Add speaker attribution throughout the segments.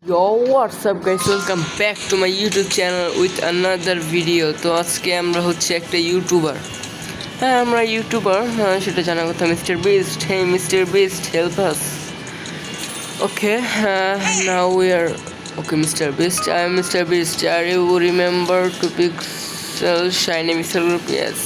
Speaker 1: Yo, what's up guys, welcome back to my YouTube channel with another video. তো আজকে আমরা হচ্ছে একটা ইউটিউবার, হ্যাঁ আমরা ইউটিউবার, সেটা জানার কথা। Mister Beast, hey mister Beast, help us. Okay, now we are okay. Mr. Beast, I am Mr. Beast. Are you remember to pixel shiny pixel group? Yes,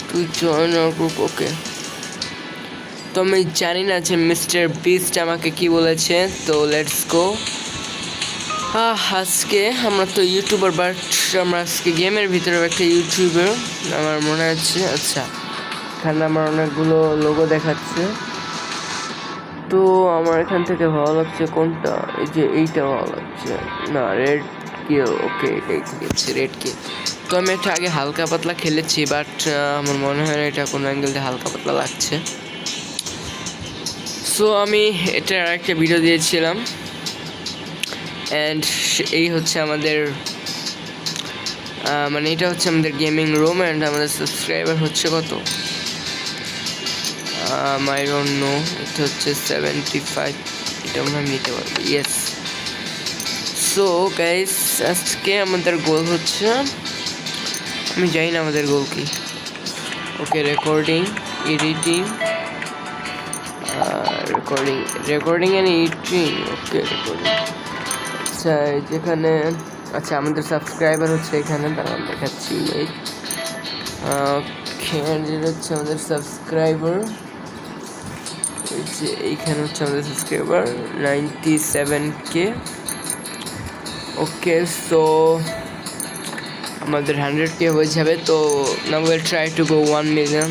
Speaker 1: to join our group. Okay, তো আমি জানি না যে mister beast আমাকে কি বলেছে, তো let's go. আজকে আমরা তো ইউটিউবার, বাট আমরা আজকে গেমের ভিতরে একটা ইউটিউবার আমার মনে আছে। আচ্ছা, এখানে আমার অনেকগুলো লোগো দেখাচ্ছে, তো আমার এখান থেকে ভালো লাগছে কোনটা, এই যে এইটা ভালো লাগছে না, রেড কিল। ওকে, এটাই ঠিক আছে, রেড কিল। তো আমি একটা আগে হালকা পাতলা খেলেছি, বাট আমার মনে হয় না এটা কোনো অ্যাঙ্গেল দিয়ে হালকা পাতলা লাগছে। সো আমি এটার একটা ভিডিও দিয়েছিলাম, অ্যান্ড এই হচ্ছে আমাদের মানে এটা হচ্ছে আমাদের গেমিং রুম, অ্যান্ড আমাদের সাবস্ক্রাইবার হচ্ছে কত, আই ডোন্ট নো, এটা হচ্ছে 75। এটা মনে হয় নিতে পারবো, ইয়েস। সো গাইস, আজকে আমাদের গোল হচ্ছে, আমি জানি না আমাদের গোল কি। Okay, recording, editing, recording and editing. Okay, recording. আচ্ছা, যেখানে, আচ্ছা আমাদের সাবস্ক্রাইবার হচ্ছে এখানে, দাঁড়ান দেখাচ্ছি। ওকে, যেটা হচ্ছে আমাদের সাবস্ক্রাইবার, এই যে এইখানে হচ্ছে আমাদের সাবস্ক্রাইবার 97K। ওকে, সো আমাদের 100K হয়ে যাবে, তো now will try to go 1 million,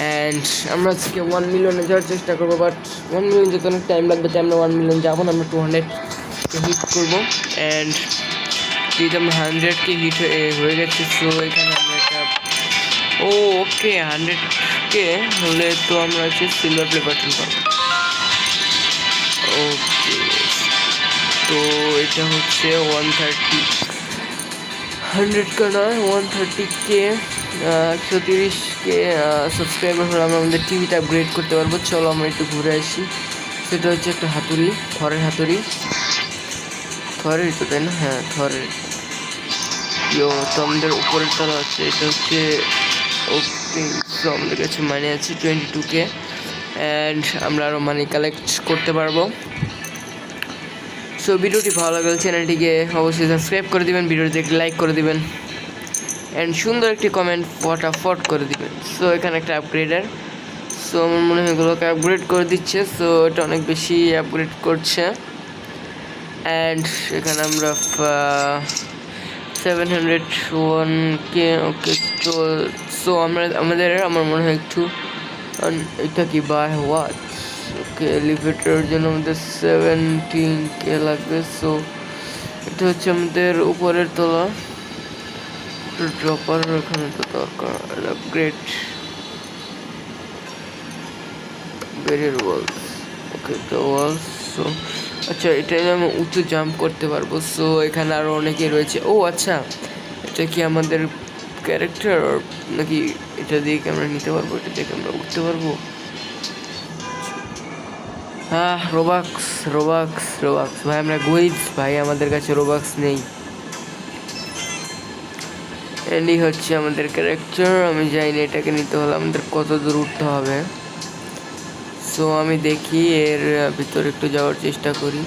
Speaker 1: and আমরা আজকে 1 মিলিয়নে যাওয়ার চেষ্টা করবো, বাট 1 মিলিয়ন যেতে অনেক টাইম লাগবে, তাই আমরা 1 মিলিয়ন যাবো না, আমরা 200K হিট করবো। অ্যান্ড যদি আমরা 100K হিট হয়ে গেছে, সো এখানে আমরা একটা, ওকে 100K হলে তো আমরা হচ্ছে সিলভার প্লে বাটন পাবো। ওকে, তো এটা হচ্ছে 100K নয়, 130K, 130K সাবস্ক্রাইবার হলে আমরা আমাদের টিভিটা আপগ্রেড করতে পারবো। চলো আমরা একটু ঘুরে আসি। সেটা হচ্ছে একটা হাতুড়ি, থরের হাতুড়ি, থরের তো, তাই না? হ্যাঁ, থরের। তো আমাদের উপরের তলা আছে, এটা হচ্ছে ওকে। সো আমাদের কাছে মানি আছে 22K, অ্যান্ড আমরা আরও মানি কালেক্ট করতে পারবো। সো ভিডিওটি ভালো লাগলে চ্যানেলটিকে অবশ্যই সাবস্ক্রাইব করে দিবেন, ভিডিওটি দেখে লাইক করে দিবেন, অ্যান্ড সুন্দর একটি কমেন্ট ফটাফট করে দিবেন। সো এখানে একটা আপগ্রেডার, সো আমার মনে হয় এগুলোকে আপগ্রেড করে দিচ্ছে, সো এটা অনেক বেশি আপগ্রেড করছে। অ্যান্ড এখানে আমরা 701K। ওকে, তো সো আমার মনে হয় একটু, এটা কি বাই হোয়াট। ওকে, এলিভেটরের জন্য আমাদের 17K লাগবে। সো এটা হচ্ছে আমাদের উপরের তলা, ড্রপার এখানে তো দরকার, আপগ্রেড বেরিয়ার ওয়ালস। ওকে, তো ওয়ালস। সো আচ্ছা, এটা আমি উঁচু জাম্প করতে পারবো। সো এখানে আরও অনেকে রয়েছে। ও আচ্ছা, এটা কি আমাদের ক্যারেক্টার নাকি? এটা দিয়ে কি আমরা নিতে পারবো? এটা দিয়ে আমরা উঠতে পারবো? হ্যাঁ, রোবাক্স রোবাক্স রোবাক্স ভাই, আমরা গরিব ভাই, আমাদের কাছে রোবাক্স নেই। এন্ডি হচ্ছে আমাদের ক্যারেক্টার, আমি জানি না এটাকে নিতে হলে আমাদের কত দূর উঠতে হবে। সো আমি দেখি এর ভিতরে একটু যাওয়ার চেষ্টা করি,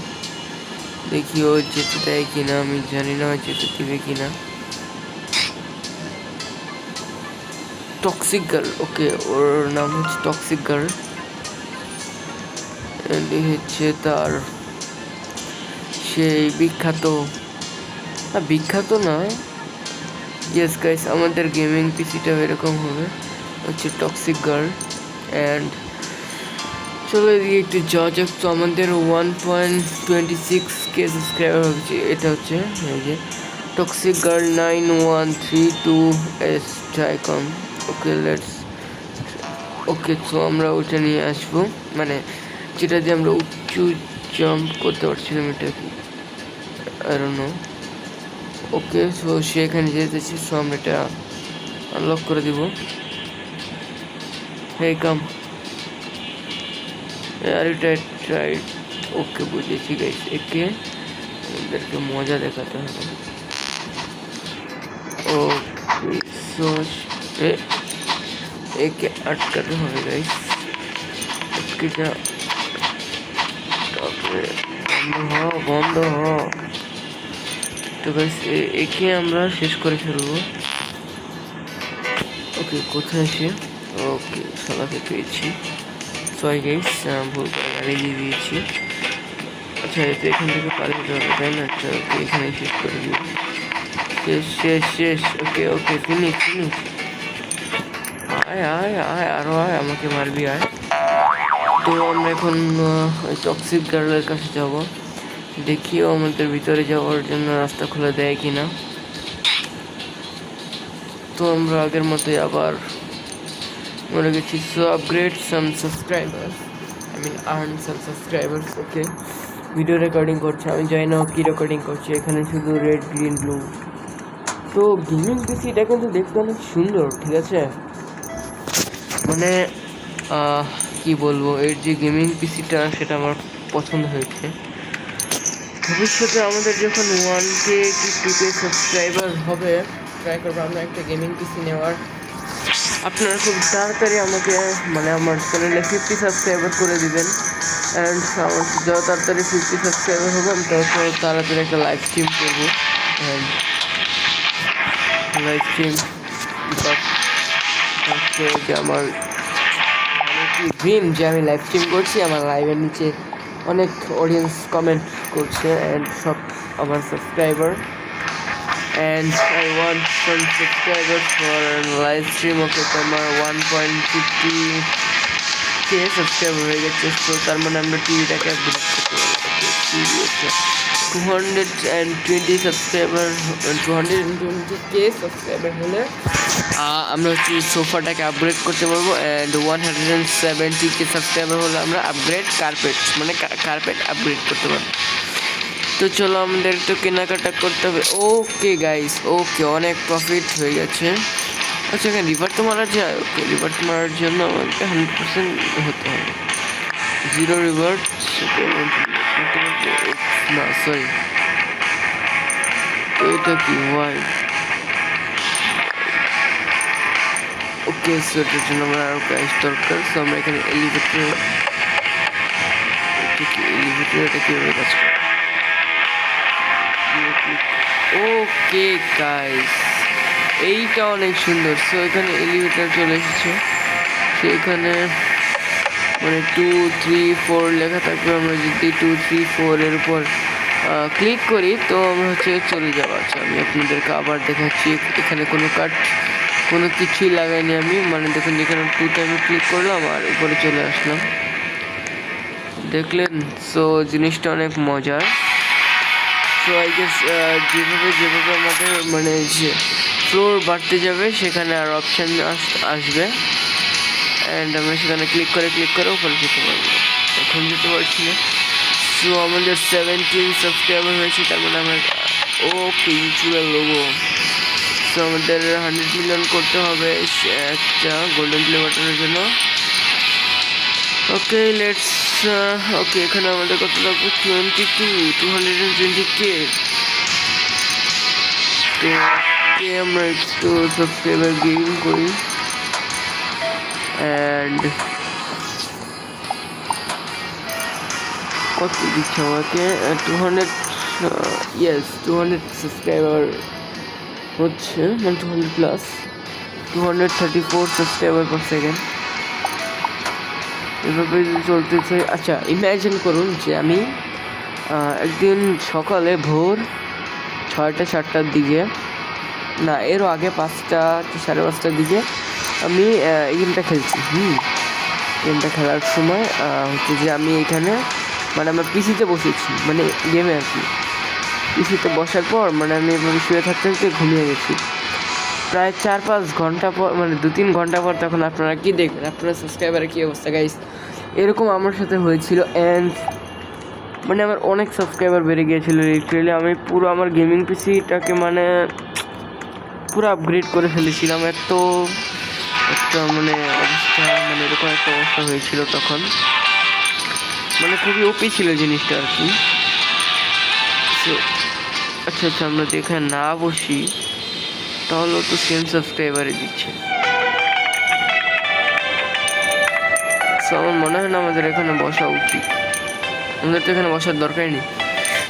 Speaker 1: দেখি ও যেতে দেয় কিনা, আমি জানি না যেতে দিবে কিনা। টক্সিক গার্ল, ওকে, ওর নাম হচ্ছে টক্সিক গার্ল, এন্ডি হচ্ছে তার সেই বিখ্যাত, বিখ্যাত না, ইয়েস গাইস, আমাদের গেমিং পিসিটা এরকম হবে, হচ্ছে টক্সিক গার্ল। অ্যান্ড চলো এদিকে একটু যাওয়া যাক। তো আমাদের 1.26K সাবস্ক্রাইবার হচ্ছে, এটা হচ্ছে এই যে টক্সিক গার্ল 9132S টাইকন। ওকে, লেটস, ওকে, তো আমরা ওইটা নিয়ে আসবো, মানে যেটা দিয়ে আমরা উঁচু জাম্প করতে পারছিলাম, এটা কি I don't know. Okay, so সে এখানে যেতেছি, সো আমরা এটা আনলক করে দিব। হেই কাম, আর এটা ট্রাই ওকে বুঝেছি গাইস, একে আমাদেরকে মজা দেখাতে হবে। ওকে সো একে আটকাতে হবে গাইস, একেটা তারপরে বন্ধ হ। তো গাইস একে আমরা শেষ করে ফেলবো। ওকে কোথায় সে? ওকে শালাকে পেয়েছি। সরি গাইস, ভুল করে গাড়ি দিয়ে দিয়েছি। আচ্ছা তো এখান থেকে পালিয়ে যেতে হবে তাই না? আচ্ছা ওকে এখানে শেষ করে দিব। শেষ। Okay finish. আয় আরো আয়, আমাকে মারবি আয়। তো আমরা এখন ওই টক্সিক গার্লের কাছে যাব, দেখিও আমাদের ভিতরে যাওয়ার জন্য রাস্তা খুলে দেয় কিনা। তো আমরা আগের মতোই আবার মনে গেছি। সো আপগ্রেড সাম সাবস্ক্রাইবার্স, আর্ন সাম সাবস্ক্রাইবার্স। ওকে ভিডিও রেকর্ডিং করছে, আমি জানি না কি রেকর্ডিং করছে। এখানে শুধু রেড গ্রিন ব্লু। তো গেমিং পিসিটা কিন্তু দেখতে অনেক সুন্দর, ঠিক আছে? মানে কি বলবো, এর যে গেমিং পিসিটা সেটা আমার পছন্দ হয়েছে। ভবিষ্যতে আমাদের যখন 1K কি 2K সাবস্ক্রাইবার হবে, ট্রাই করবো আমরা একটা গেমিং পিসি নেওয়ার। আপনারা খুব তাড়াতাড়ি আমাকে মানে আমার চ্যানেলে 50 সাবস্ক্রাইবার করে দিবেন। অ্যান্ড আমার যত তাড়াতাড়ি 50 সাবস্ক্রাইবার হবে আমি তত তাড়াতাড়ি একটা লাইভ স্ট্রিম করবো। লাইভ স্ট্রিম হচ্ছে যে আমার ড্রিম যে আমি লাইভ স্ট্রিম করছি, আমার লাইভের নিচে অনেক অডিয়েন্স কমেন্ট করছে অ্যান্ড সব আমার subscriber. And I want some subscriber for live stream. Okay তো আমার 1.50K সাবস্ক্রাইবার হয়ে গেছে। তো তার মানে আমরা টিভিটাকে আপগ্রেড করতে পারবো। টিভি হচ্ছে 220 সাবস্ক্রাইবার, 220K সাবস্ক্রাইবার হলে আমরা হচ্ছে সোফাটাকে আপগ্রেড করতে পারবো। অ্যান্ড 170K সাবস্ক্রাইবার হলে আমরা আপগ্রেড কার্পেট আপগ্রেড করতে পারবো। তো চলো আমাদের তো কেনাকাটা করতে হবে। ওকে গাইস, ওকে অনেক প্রফিট হয়ে গেছে। আচ্ছা এখানে রিভার্ট তো মারা যায়। ওকে রিভার্ট মারার জন্য আমাকে 100% হতে হবে। 0 রিভার্ট না, সরি তো এটা কি ওয়াই? ওকে সো এটার জন্য আমার আরো গাইস দরকার। সো আমরা এখানে এলিভেটর, এটা কিভাবে কাজ করে? ওকে গাইস এইটা অনেক সুন্দর। সো এখানে এলিভেটর চলে এসেছে। তো এখানে মানে 2, 3, 4 লেখা থাকবে। আমরা যদি 2, 3, 4 এর উপর ক্লিক করি তো আমরা হচ্ছে চলে যাবো। আচ্ছা আমি আপনাদেরকে আবার দেখাচ্ছি। এখানে কোনো কিছুই লাগাইনি আমি, মানে দেখুন যেখানে 2তে আমি ক্লিক করলাম আর উপরে চলে আসলাম, দেখলেন? সো জিনিসটা অনেক মজার। সো আই গেস যেভাবে আমাদের মানে যে ফ্লোর বাড়তে যাবে সেখানে আর অপশান আসবে অ্যান্ড আমরা সেখানে ক্লিক করে উপরে যেতে পারবো। এখন যেতে পারছি না। সো আমাদের 17 সাবস্ক্রাইবার হয়েছে, তার মানে আমরা ওকে ইউটিউবের লোগো। সো আমাদের 100 মিলিয়ন করতে হবে একটা গোল্ডেন প্লে বাটনের জন্য। ওকে লেটস ওকে এখানে আমাদের কত লাগবে? 220K। তো আমরা একটু সাবস্ক্রাইবার গেইন করি অ্যান্ড কত দিচ্ছে আমাকে? 200 সাবস্ক্রাইবার হচ্ছে, মানে 200 প্লাস 234 সাবস্ক্রাইবার পার সেকেন্ড এভাবে চলতেছে। আচ্ছা ইম্যাজিন করুন যে আমি একদিন সকালে ভোর 6টা 7টার দিকে, না এরও আগে 5টা 5:30টার দিকে আমি এই গেমটা খেলছি। গেমটা খেলার সময় হচ্ছে যে আমি এখানে মানে আমার পিসিতে বসেছি, মানে গেমে আর কি। পিসিতে বসার পর মানে আমি এভাবে শুয়ে থাকতে ঘুমিয়ে গেছি। প্রায় 4-5 ঘন্টা পর, মানে 2-3 ঘন্টা পর তখন আপনারা কি দেখবেন? আপনারা সাবস্ক্রাইবারের কী অবস্থা গাইস? এরকম আমার সাথে হয়েছিল অ্যান্ড মানে আমার অনেক সাবস্ক্রাইবার বেড়ে গিয়েছিল। লিটারেলি আমি পুরো আমার গেমিং পিসিটাকে মানে পুরো আপগ্রেড করে ফেলেছিলাম। একটা মানে অবস্থা, মানে এরকম একটা অবস্থা হয়েছিল তখন। মানে খুবই ওপি ছিল জিনিসটা আর কি। সো আচ্ছা আচ্ছা, আমরা যদি এখানে না বসি তাহলে তো সেম সাবস্ক্রাইবারে দিচ্ছে। সো আমার মনে হয় না আমাদের এখানে বসা উচিত, আমাদের তো এখানে বসার দরকারই নেই।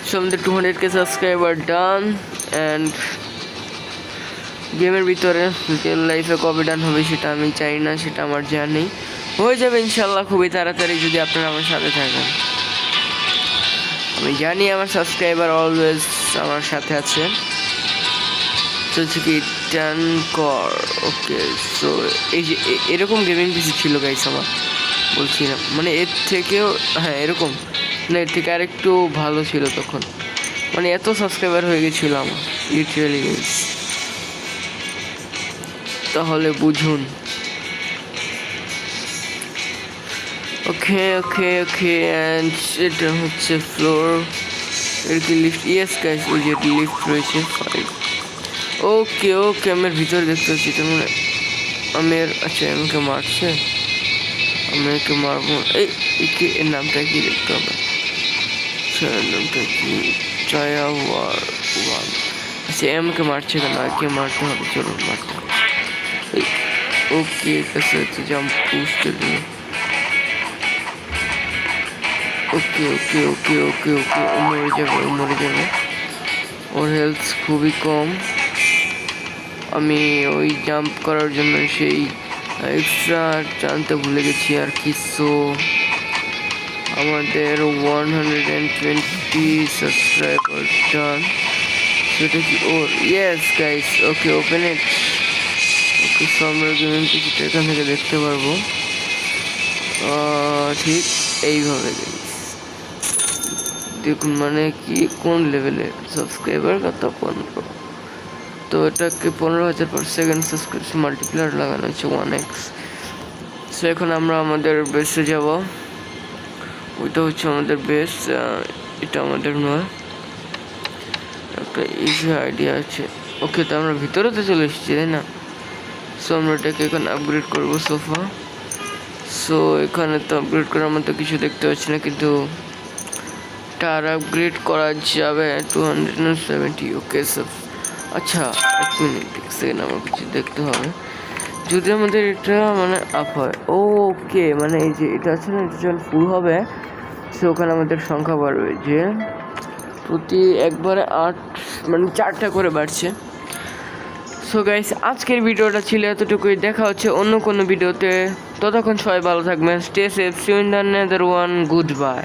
Speaker 1: সো আমাদের 200K সাবস্ক্রাইবার ডান। অ্যান্ড গেমের ভিতরে রিয়েল লাইফে কবে ডান হবে সেটা আমি চাই না, সেটা আমার জানি হয়ে যাবে ইনশাল্লাহ খুবই তাড়াতাড়ি যদি আপনারা আমার সাথে থাকেন। আমি জানি আমার সাবস্ক্রাইবার অলওয়েজ আমার সাথে আছে। হচ্ছে কি ডান কর। ওকে, সো এই যে এরকম গেমিং পিসি ছিল গাইস আমার, বলছি না মানে এর থেকেও, হ্যাঁ এরকম না, এর থেকে আরেকটু ভালো ছিল তখন, মানে এত সাবস্ক্রাইবার হয়ে গেছিল আমার লিটারালি গাইস, তাহলে বুঝুন। ওকে ওকে ওকে, অ্যান্ড এটা হচ্ছে ফ্লোর, এর কি লিফট? ইয়েস গাইস, ওই যে লিফট রয়েছে 5। ওকে ওকে, আমার ভিতরে দেখতে পাচ্ছি তার মানে আমের, আচ্ছা আমাকে মারছে, আমি একে মারবো। এই এর নামটা কি দেখতে হবে, নামটা কি? জয়া ওয়ান। আচ্ছা আমাকে মারছে কেন, আগে মারতে হবে, চলো মারতে হবে। ওকে কাছে হচ্ছে জাম্প পুষ্ট দিয়ে। ওকে ওকে ওকে ওকে ওকে, ও মরে যাবে, ও মরে যাবে, ওর হেলথ খুবই কম। আমি ওই জাম্প করার জন্য সেই এক্সট্রা টানতে ভুলে গেছি আর কি। সো আমাদের 120 সাবস্ক্রাইবার ডান। সেটা কি ওর? Yes guys, okay open it. Okay, so আমরা গেমিং কিছুটা এখান থেকে দেখতে পারবো ঠিক এইভাবে গাইস। দেখুন মানে কি কোন লেভেলের সাবস্ক্রাইবার, কত 15। তো এটাকে 15,000/সেকেন্ড সাবস্ক্রিপশন মাল্টিপ্লায়ার লাগানো হচ্ছে 1x। সো এখন আমরা আমাদের বেসে যাব, ওইটা হচ্ছে আমাদের বেস, এটা আমাদের নয়, একটা ইজি আইডিয়া আছে। ওকে, তো আমরা ভিতরে তো চলে এসেছি তাই না? সো আমরা এটাকে এখন আপগ্রেড করবো সোফা। সো এখানে তো আপগ্রেড করার মতো কিছু দেখতে পাচ্ছি না, কিন্তু আর আপগ্রেড করা যাবে 270। ওকে সব, আচ্ছা 1 মিনিট সেকেন্ড, আমার কিছু দেখতে হবে যদি আমাদের এটা মানে আপ হয়। ওকে, মানে এই যে এটা আছে না, এটা যখন ফুল হবে সে ওখানে আমাদের সংখ্যা বাড়বে, যে প্রতি একবারে 8 মানে 4টা করে বাড়ছে। সো গাইস, আজকের ভিডিওটা ছিল এতটুকুই, দেখা হচ্ছে অন্য কোনো ভিডিওতে, ততক্ষণ সবাই ভালো থাকবেন, stay safe, see you in the nether one, good by.